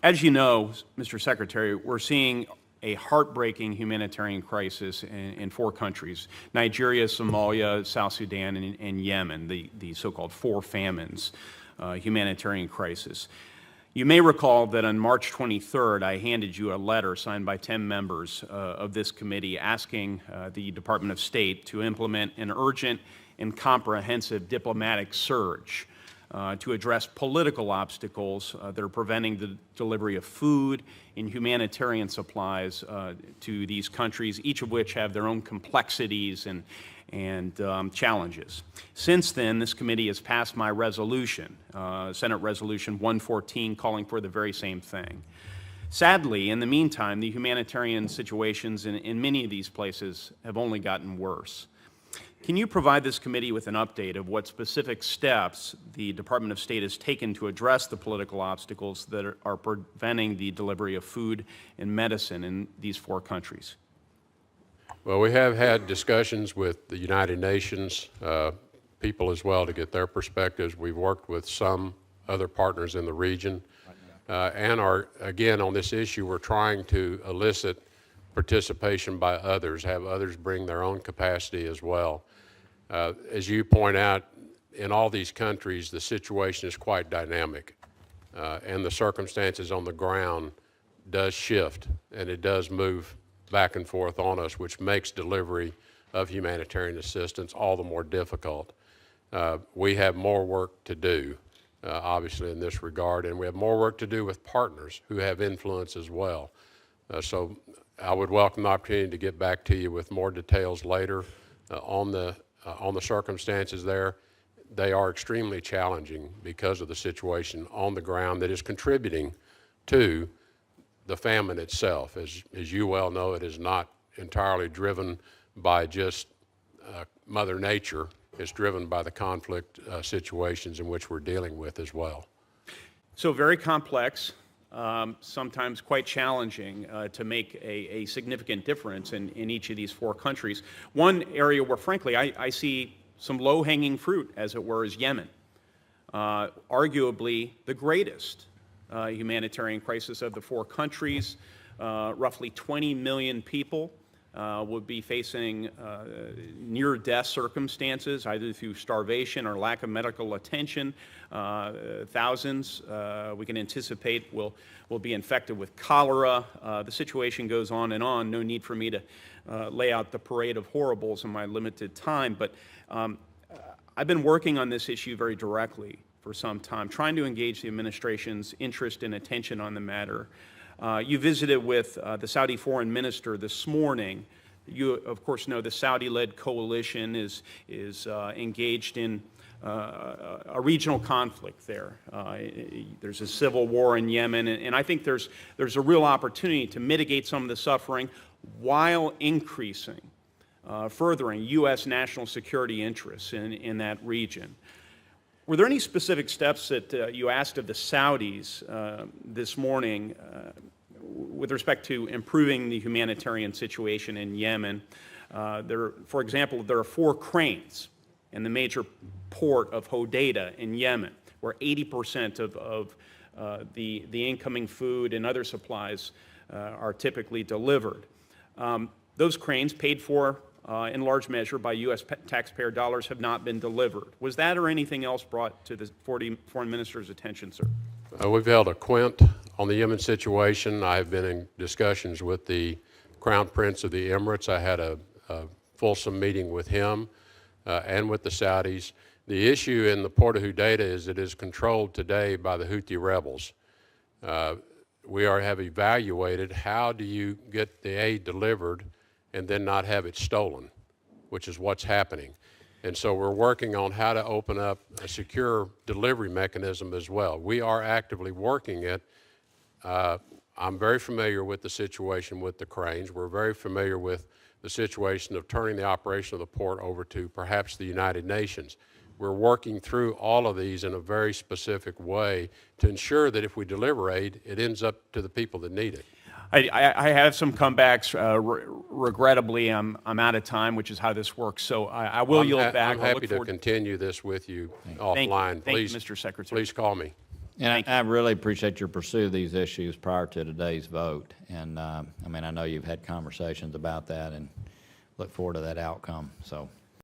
As you know, Mr. Secretary, we're seeing a heartbreaking humanitarian crisis in four countries: Nigeria, Somalia, South Sudan, and Yemen, the so-called four famines humanitarian crisis. You may recall that on March 23rd, I handed you a letter signed by 10 members of this committee asking the Department of State to implement an urgent and comprehensive diplomatic surge to address political obstacles that are preventing the delivery of food and humanitarian supplies to these countries, each of which have their own complexities and challenges. Since then, this committee has passed my resolution, Senate Resolution 114, calling for the very same thing. Sadly, in the meantime, the humanitarian situations in many of these places have only gotten worse. Can you provide this committee with an update of what specific steps the Department of State has taken to address the political obstacles that are preventing the delivery of food and medicine in these four countries? Well, we have had discussions with the United Nations people as well to get their perspectives. We've worked with some other partners in the region and are, again, on this issue, we're trying to elicit participation by others, have others bring their own capacity as well. As you point out, in all these countries, the situation is quite dynamic, and the circumstances on the ground does shift, and it does move back and forth on us, which makes delivery of humanitarian assistance all the more difficult. We have more work to do, obviously, in this regard, and we have more work to do with partners who have influence as well. So I would welcome the opportunity to get back to you with more details later on the circumstances there. They are extremely challenging because of the situation on the ground that is contributing to the famine itself. As you well know, it is not entirely driven by just Mother Nature. It's driven by the conflict situations in which we're dealing with as well. So very complex, sometimes quite challenging to make a significant difference in each of these four countries. One area where, frankly, I see some low-hanging fruit, as it were, is Yemen, arguably the greatest humanitarian crisis of the four countries. Roughly 20 million people would be facing near-death circumstances, either through starvation or lack of medical attention. Thousands, we can anticipate, will be infected with cholera. The situation goes on and on. No need for me to lay out the parade of horribles in my limited time, but I've been working on this issue very directly for some time, trying to engage the administration's interest and attention on the matter. You visited with the Saudi foreign minister this morning. You, of course, know the Saudi-led coalition is engaged in a regional conflict there. There's a civil war in Yemen, and I think there's a real opportunity to mitigate some of the suffering while increasing, furthering U.S. national security interests in that region. Were there any specific steps that you asked of the Saudis this morning with respect to improving the humanitarian situation in Yemen? For example, there are 4 cranes in the major port of Hodeidah in Yemen, where 80% of the incoming food and other supplies are typically delivered. Those cranes, paid for in large measure by U.S. taxpayer dollars, have not been delivered. Was that or anything else brought to the foreign minister's attention, sir? We've held a quint on the Yemen situation. I've been in discussions with the Crown Prince of the Emirates. I had a fulsome meeting with him and with the Saudis. The issue in the port of Hodeidah is it is controlled today by the Houthi rebels. We have evaluated how do you get the aid delivered and then not have it stolen, which is what's happening. And so we're working on how to open up a secure delivery mechanism as well. We are actively working it. I'm very familiar with the situation with the cranes. We're very familiar with the situation of turning the operation of the port over to perhaps the United Nations. We're working through all of these in a very specific way to ensure that if we deliver aid, it ends up to the people that need it. I have some comebacks. Regrettably, I'm out of time, which is how this works. So I will yield back. I'm happy to continue this with you offline. Thank you, Mr. Secretary. Please call me. And I really appreciate your pursuit of these issues prior to today's vote. And, I mean, I know you've had conversations about that and look forward to that outcome. So